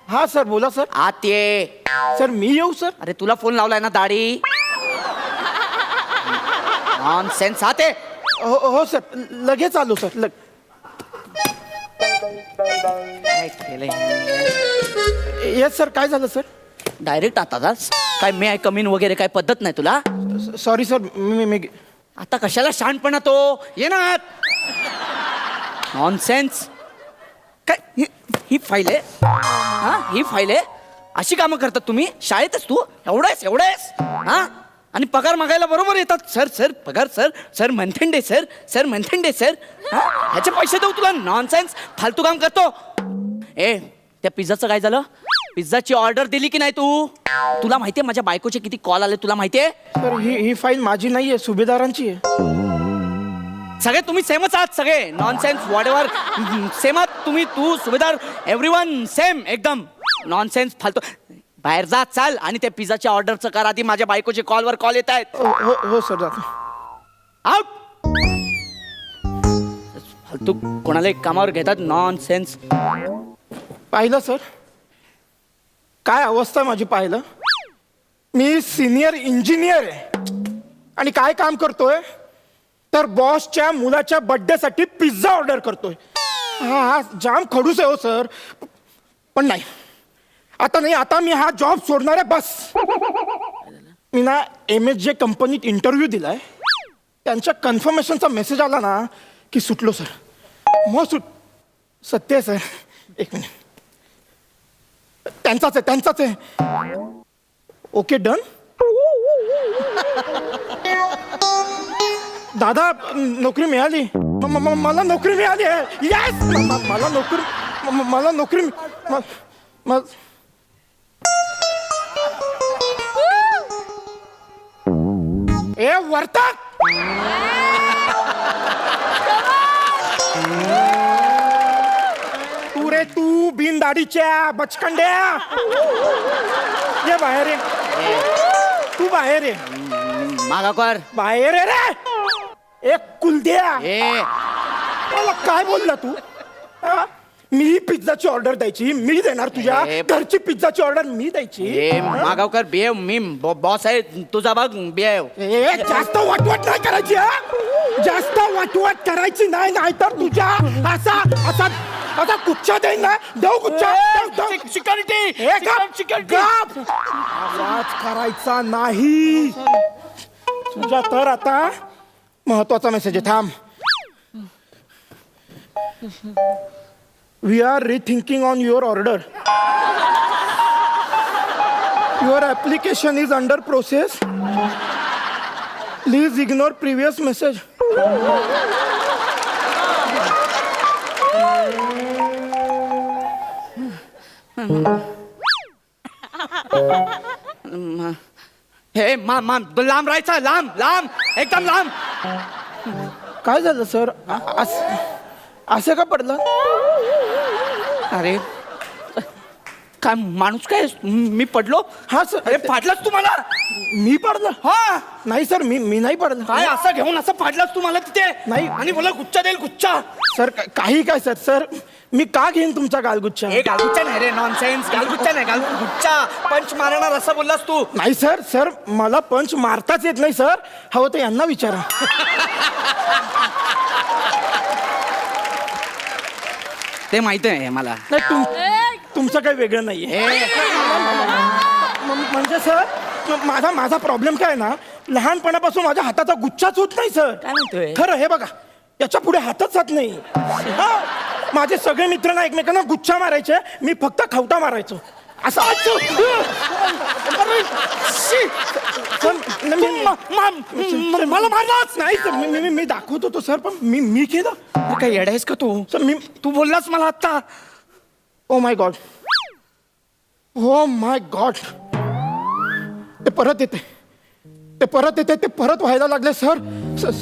हा सर बोला सर. आत ये. सर मी येऊ सर. अरे तुला फोन लावलाय ना दाढी. नॉनसेन्स. आत ये. हो सर लगेच आलो सर. काय केलंय? Yes sir. काय झालं सर? डायरेक्ट आता काय मे आय कमीन वगैरे काय पद्धत नाही तुला? Sorry sir. मी आता कशाला शहाणपणा तो. ये ना आत. नॉनसेन्स. काय ही फाईल आहे? हा ही फाईल आहे? अशी कामं करतात तुम्ही शाळेतच? तू एवढायस हा? आणि पगार मागायला बरोबर येतात. सर सर पगार सर. सर मंथन डे सर. सर मंथन डे सर. हा ह्याचे पैसे देऊ तुला? नॉनसेन्स. फालतू काम करतो. ए त्या पिझ्झाचं काय झालं? पिझ्झाची ऑर्डर दिली की नाही तू? तुला माहितीये माझ्या बायकोचे किती कॉल आले? तुला माहितीये? सर ही फाईल माझी नाहीये, सुभेदारांची आहे. सगळे तुम्ही सेमच आहात सगळे. Nonsense what ever. सेम आहात तुम्ही. तू सुभेदार एव्हरीवन सेम एकदम. नॉनसेन्स फालतू. बाहेर जा चाल आणि त्या पिझ्झाच्या ऑर्डरचं कर आधी. माझ्या बायकोचे कॉलवर कॉल येत आहेत. हो सर जातो. आउट. फालतू कोणाला एक कामावर घेतात. नॉनसेन्स. पाहिलं सर काय अवस्था आहे माझी? पाहिलं मी सिनियर इंजिनियर आहे आणि काय काम करतोय तर बॉसच्या मुलाच्या बर्थडेसाठी पिझ्झा ऑर्डर करतोय. हा जाम खडूस आहे हो सर. पण नाही आता मी हा जॉब सोडणार आहे बस. मी ना MSJ कंपनीत इंटरव्ह्यू दिलाय. त्यांच्या कन्फर्मेशनचा मेसेज आला ना की सुटलो सर. मग सत्य आहे सर. एक मिनिट. त्यांचाच आहे. Okay done. दादा नोकरी मिळाली. मला नोकरी मिळाली आहे. येस मला नोकरी ए वर्तक. तू बिन दाढीच्या बचकंड्या ये बाहेर ये. तू बाहेर ये. मागा कर. बाहेर ये रे. एक कुलद्या. मला काय बोलला तू? हा? मी पिझ्झाची ऑर्डर द्यायची मी देणार. तुझ्या घरची पिझ्झाची ऑर्डर मी द्यायची. मागावकर बिहेव. मी बॉस आहे तुझा. बघ बिहेव. जास्त वाटवाट नाही करायची. जास्त वाटवाट करायची नाही तर तुझ्या आता गुच्छा देईन ना. देऊ गुच्छा. सिक्युरिटी. आवाज करायचा नाही तुझ्या. तर आता महत्वाचा मेसेज आहे. थांब. We are rethinking on your order. Your application is under process. Please ignore previous message. हे लांब राहायचं. लांब एकदम लांब. काय झालं सर? असं का पडलं? अरे काय माणूस काय? मी पडलो? हा सर. अरे फाडलास तू मला? मी पडलं? हा. नाही सर मी नाही पडलं. काय असं घेऊन असं फाडलास तू मला तिथे? नाही. आणि बोला गुच्चा देईल. गुच्चा सर काही काय सर मी का घेईन तुमचा गालगुच्चा? हे गालगुच्चा नाही रे. नॉनसेन्स. गालगुच्चा नाही. गुच्चा पंच मारणार असं बोललास तू. नाही सर मला पंच मारताच येत नाही सर. हवं तर यांना विचारा. ते माहिती आहे मला. नाही तुमचं काही वेगळं नाहीये. म्हणजे सर माझा प्रॉब्लेम काय ना, लहानपणापासून माझ्या हाताचा गुच्छाच होत नाही सर. काय म्हणतोय? खरं हे बघा याच्या पुढे हातच जात नाही. माझे सगळे मित्र ना एकमेकांना गुच्छा मारायचे. मी फक्त खवटा मारायचो. असं मला मारलाच नाही सर. मी दाखवत होतो सर. पण मी केलं. काय येडायस का तू? सर तू बोललास मला आता. Oh my God. Oh my God. ते परत येते. ते परत व्हायला लागले सर.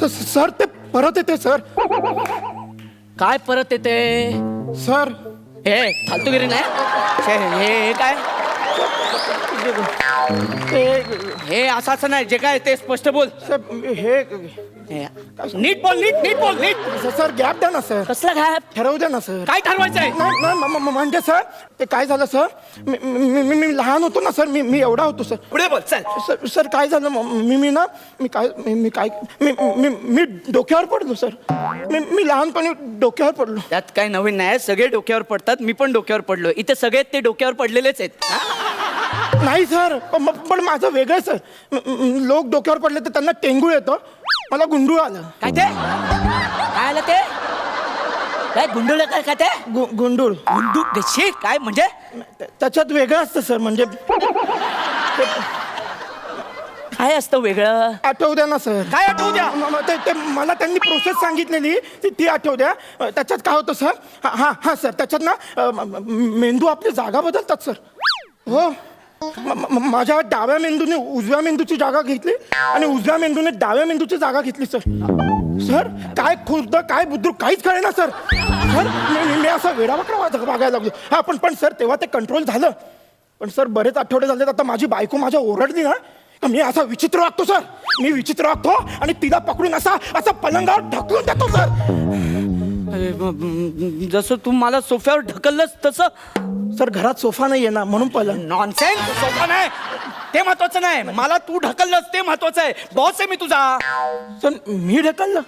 सर ते परत येते सर. काय परत येते सर? हे फालतूगिरी नाही. हे काय? हे असं नाही, जे काय ते स्पष्ट बोल. सर हे हे, नीट बोल, नीट बोल, नीट. सर गॅप द्या ना सर. कसला काय ठरवू द्या ना सर. काय ठरवायचंय? म्हणजे सर ते काय झालं सर, मी लहान होतो ना सर, मी एवढा होतो सर. पुढे बोल चल. सर काय झालं, मी डोक्यावर पडलो सर. मी लहानपणी डोक्यावर पडलो. त्यात काय नवीन नाही, सगळे डोक्यावर पडतात, मी पण डोक्यावर पडलो. इथे सगळे ते डोक्यावर पडलेलेच आहेत. नाही सर, पण माझं वेगळं सर. लोक डोक्यावर पडले तर त्यांना टेंगूळ येतं, मला गुंडूळ आलं. काय ते काय आलं ते? काय गुंडुळ काय ते? गुंडूळ. गुंडू गशी काय म्हणजे? त्याच्यात वेगळं असतं सर. म्हणजे काय असतं वेगळं? आठवू द्या ना सर. काय आठवू द्या? ते मला त्यांनी प्रोसेस सांगितलेली ती आठवू द्या. त्याच्यात काय होतं सर, हां सर, त्याच्यात ना मेंदू आपली जागा बदलतात सर. हो, माझ्या डाव्या मेंदूने उजव्या मेंदूची जागा घेतली आणि उजव्या मेंदूने डाव्या मेंदूची जागा घेतली सर. सर काय खुर्द काय बुद्रुक काहीच कळेना सर. सर मी असा वेडावाकडा वागायला लागलो. हा पण सर तेव्हा ते कंट्रोल झालं. पण सर बरेच आठवडे झाले, आता माझी बायको माझ्या ओरडली ना, मी असा विचित्र वागतो सर. मी विचित्र वागतो आणि तिला पकडून असा पलंगावर ढकलून देतो सर. जसं तू मला सोफ्यावर ढकललंस तसं. सर घरात सोफा नाहीये ना, म्हणून पलंग. नॉनसेन्स. सोफा नाही ते महत्वाचं नाही, मला तू ढकललंस ते महत्वाचं आहे. बॉस आहे मी तुझा. सर मी ढकललं?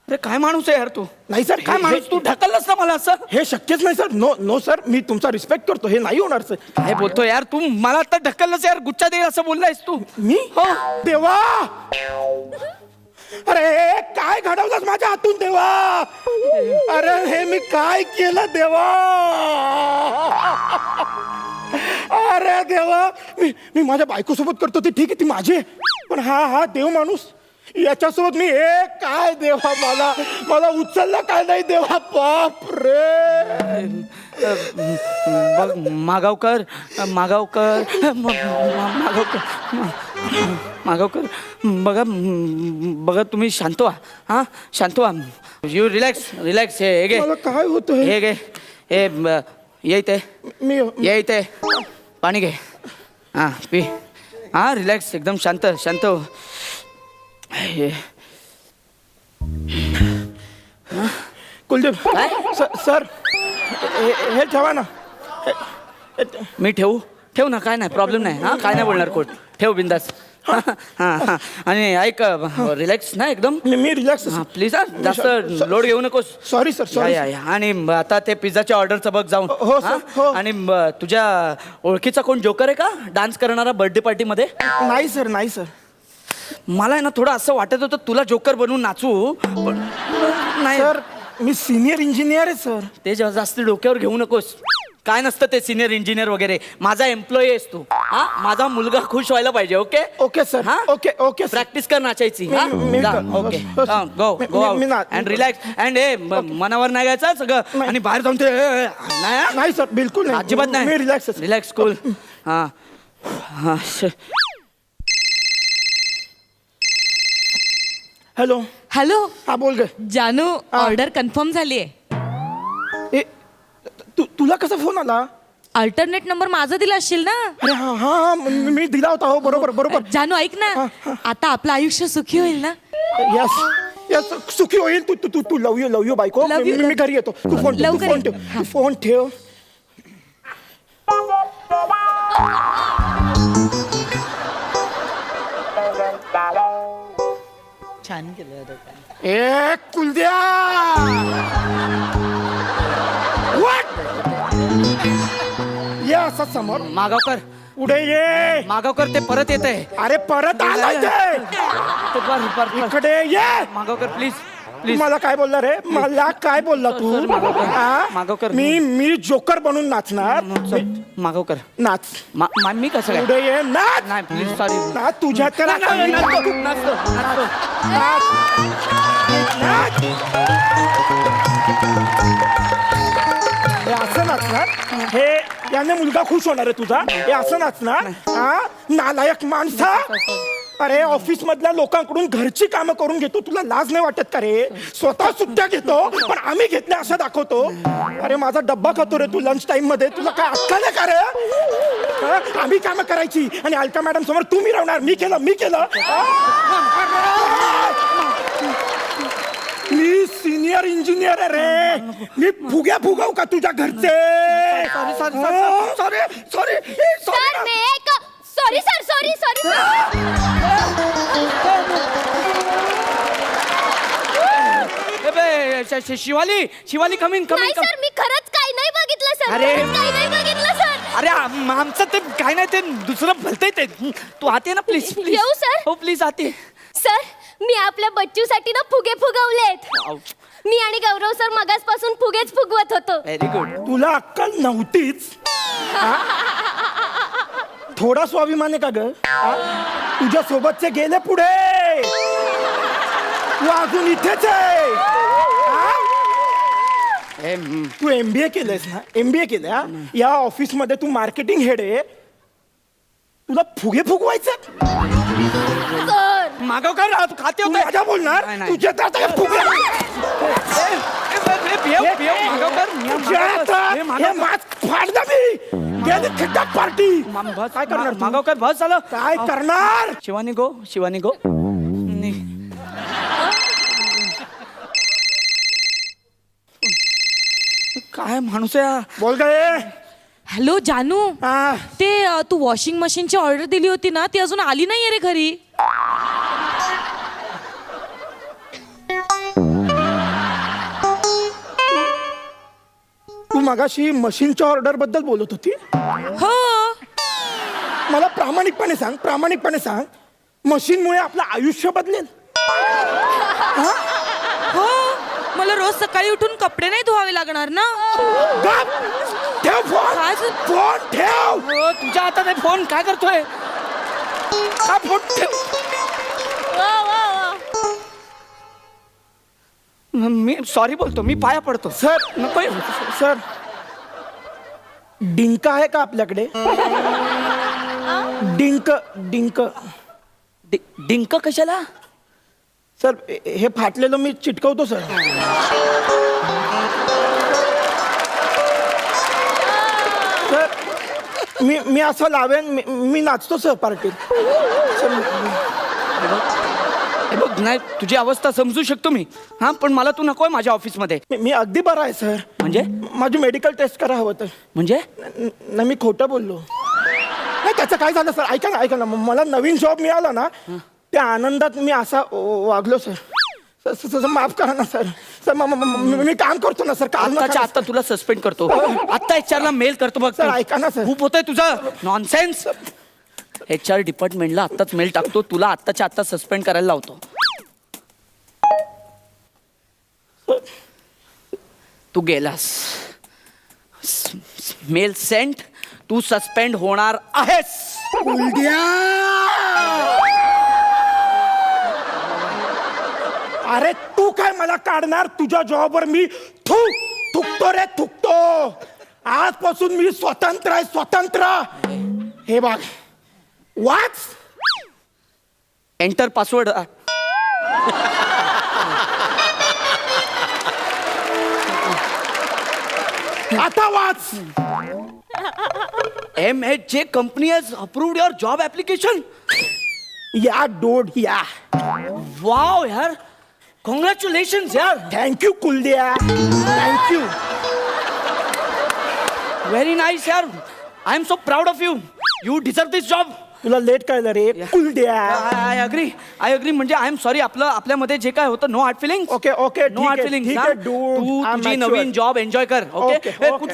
अरे काय माणूस आहे यार तू. नाही सर, काय माणूस तू ढकललंस ना मला असं? हे शक्यच नाही सर. नो सर, मी तुमचा रिस्पेक्ट करतो, हे नाही होणार सर. काय बोलतो यार तू, मला आता ढकललंस यार, गुच्चा दे असं बोललायस तू. मी हो. देवा, अरे काय घडवलंस माझ्या हातून देवा. अरे हे मी काय केलं देवा. अरे देवा, मी माझ्या बायकोसोबत करतो ते ठीक आहे, ती माझी आहे. पण हा देव माणूस याच्यासोबत मी हे काय देवा, मला उचलला काय नाही देवा. बाप रे. बघ मागावकर बघा तुम्ही शांत व्हा. हा शांत व्हा. You relax. हे घे. मला काय होतं हे घे. हे ये इथे. मी ये इथे. पाणी घे. हा पी. हा रिलॅक्स, एकदम शांत हो. कुलदीप काय? सर हे ठेवा ना. मी ठेवू ना, काय नाही प्रॉब्लेम नाही. हा काय नाही बोलणार कोट. ठेव बिंदास. हा आणि ऐक, रिलॅक्स ना एकदम. मी रिलॅक्स. हा प्लीज. जास्त लोड घेऊ नकोस. Sorry sir, sorry. आणि आता ते पिझ्झाच्या ऑर्डरचं बघ जाऊन. हो सर, हो. आणि तुझ्या ओळखीचा कोण जोकर आहे का डान्स करणारा बर्थडे पार्टी मध्ये? नाही सर. मला आहे ना थोडं असं वाटत होतं तुला जोकर बनवून नाचू, पण नाही सर. मी सिनियर इंजिनियर आहे सर. ते जास्त डोक्यावर घेऊ नकोस. काय नसतं ते सिनियर इंजिनियर वगैरे. माझा एम्प्लॉई आहेस तू. हा माझा मुलगा खुश व्हायला पाहिजे. Okay okay sir. हा ओके प्रॅक्टिस कर नाचायची. Okay go and relax. And हे मनावर नाही घ्यायचं सगळं. आणि बाहेर जाऊन ते नाही सर, बिलकुल नाही. अजिबात नाही. मी रिलॅक्स कूल. हा हॅलो. हा बोल ग. जानू, ऑर्डर कन्फर्म झाली आहे. तुला कसा फोन आला? अल्टरनेट नंबर माझा दिला असशील ना. अरे हा मी दिला होता. हो बरोबर. जानू ऐक ना, आता आपलं आयुष्य सुखी होईल ना. यस सुखी होईल. तू लव यू बायको. Love you. मी घरी येतो. तू फोन ठेव. छान केलं. ए कुलद्या, ये असं समोर. मागावकर पुढे ये. मागावकर ते परत येत आहे. अरे परत आलाय ते. इकडे ये. मागावकर प्लीज. मला काय बोलला रे? मला काय बोलला तू? मागावकर. मी जोकर बनून नाचणार. मागावकर नाच. मी कसं काय? पुढे ये. नाच. नाही प्लीज सॉरी. नाच तुझ्यात करा. हे असं नाचणार. हे याने मुलगा खुश होणार आहे तुझा. हे असं नाचणार. हा नालायक माणसा. अरे ऑफिस मधल्या लोकांकडून घरची कामं करून घेतो, तुला लाज नाही वाटत का रे? स्वतः सुट्ट्या घेतो पण आम्ही घेतल्या असं दाखवतो. अरे माझा डब्बा खातो रे तू लंच टाइम मध्ये, तुला काय अक्कल आहे का रे? आम्ही कामं करायची आणि अलका मॅडम समोर तुम्ही राहणार. मी केलं. मी सिनियर इंजिनियर आहे रे. मी फुग्या फुगवू का तुझ्या घरचे? सॉरी सर मी एक सॉरी शिवाली कमीन नाही सर मी खरंच काही नाही बघितलं सर. अरे. खरंच काही नाही बघितलं सर. अरे आमचं ते काय नाही ते दुसरं भलतंय ते. तू आते ना प्लीज येऊ, sir? हो प्लीज आते. सर मी आपल्या बच्चूसाठी ना फुगे फुगवलेत. मी आणि गौरव सर मगासपासून फुगेच फुगवत होतो. Very good. तुला अक्कल नव्हतीच. थोडा स्वाभिमान आहे का ग? तुझ्या सोबतचे गेले पुढे. तू अजून इथेच आहे. तू MBA केलंयस ना? MBA केलं. या ऑफिस मध्ये तू मार्केटिंग हेड आहे. तुला फुगे फुगवायचे? सर मागव कर तू खाते तू होते. माझ्या बोलणार? नाही, नाही. तुझ्या तर आता हे फुगे हे मास्क फाडलं मी. गेली खड्डात पार्टी. काय करणार तू? मागव कर बस झालं. काय करणार? शिवानी गो. काय माणूस आहे हा? बोल गए. हॅलो जानू, हा. ते तू वॉशिंग मशीनची ऑर्डर दिली होती ना, ती अजून आली नाहीये रे घरी. तू मगाशी मशीनच्या ऑर्डर बद्दल बोलत होती. हो. मला प्रामाणिकपणे सांग मशीनमुळे आपलं आयुष्य बदलेल? हो, मला रोज सकाळी उठून कपडे नाही धुवावे लागणार ना. गप! ठेव फोन. काय फोन ठेव. हो, तुझ्या हातात आहे फोन. काय करतोय? हा फोन ठेव. मी सॉरी बोलतो. मी पाया पडतो. सर नको. सर डिंक आहे का आपल्याकडे? डिंक. डिंक कशाला? सर हे फाटलेलं मी चिटकवतो सर. सर मी असं लावेन. मी नाचतो सर पार्टीत. हे बघ, नाही तुझी अवस्था समजू शकतो मी. हा पण मला तू नकोय माझ्या ऑफिसमध्ये. मी अगदी बरा आहे सर. म्हणजे माझी मेडिकल टेस्ट करा हवं तर. म्हणजे ना मी खोटं बोललो नाही. त्याचं काय झालं सर? ऐका ना मला नवीन जॉब मिळाला ना, त्या आनंदात मी असा वागलो सर. माफ करा ना सर. सर मी काम करतो ना सर. आत्ताच्या आत्ता तुला सस्पेंड करतो. आत्ता HR ला मेल करतो बघ. सर ऐका ना सर. खूप होतंय तुझं नॉनसेन्स. HR डिपार्टमेंटला आत्ताच मेल टाकतो. तुला आत्ताच्या आत्ता सस्पेंड करायला लावतो. तू गेलास. Mail Saint. तू सस्पेंड होणार आहेस. अरे तू काय मला काढणार? तुझ्या जॉबवर मी थुकतो. आजपासून मी स्वतंत्र. हे बघ वाच. Enter password. आता वाच. MHJ company has approved your job application. या डोड या. वाव यार, कॉंग्रॅच्युलेशन्स यार. Thank you Kuldya. Thank you. Very nice यार. I am so proud of you. You deserve this job. तुला लेट कळलं रे कुलद्या. I agree. म्हणजे आय एम सॉरी. आपल्यामध्ये जे काय होतं, no hard feeling. Okay no hard feeling. तू तुझी नवीन जॉब एन्जॉय कर. ओके.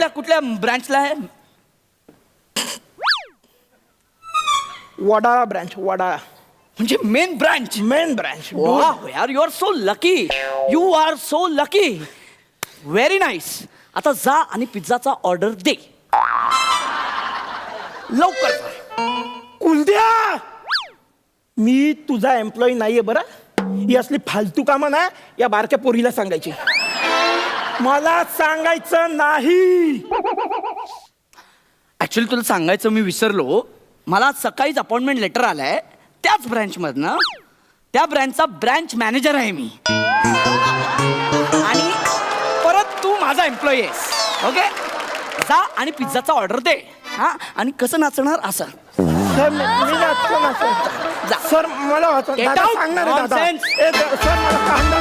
कुठल्या ब्रांचला आहे? वडाळा ब्रांच. वडाळा म्हणजे मेन ब्रांच. वाव यार, you are so lucky. Very nice. आता जा आणि पिझ्झाचा ऑर्डर दे लवकर. कुलद्या मी तुझा एम्प्लॉई नाहीये बरं. ही असली फालतू कामं ना या बारक्या पोरीला सांगायची. मला सांगायचं नाही. ऍक्च्युली तुला सांगायचं मी विसरलो. मला सकाळीच अपॉइंटमेंट लेटर आलाय त्याच ब्रँचमधनं. त्या ब्रँचचा ब्रँच मॅनेजर आहे मी. आणि परत तू माझा एम्प्लॉई आहेस. ओके. जा आणि पिझ्झाचा ऑर्डर दे. हा आणि कसं नाचणार असं. सर मी नाचतो ना जा. सर मला वाचव Get दादा out. सांगणार आहे दादा Nonsense. सर मला कांदा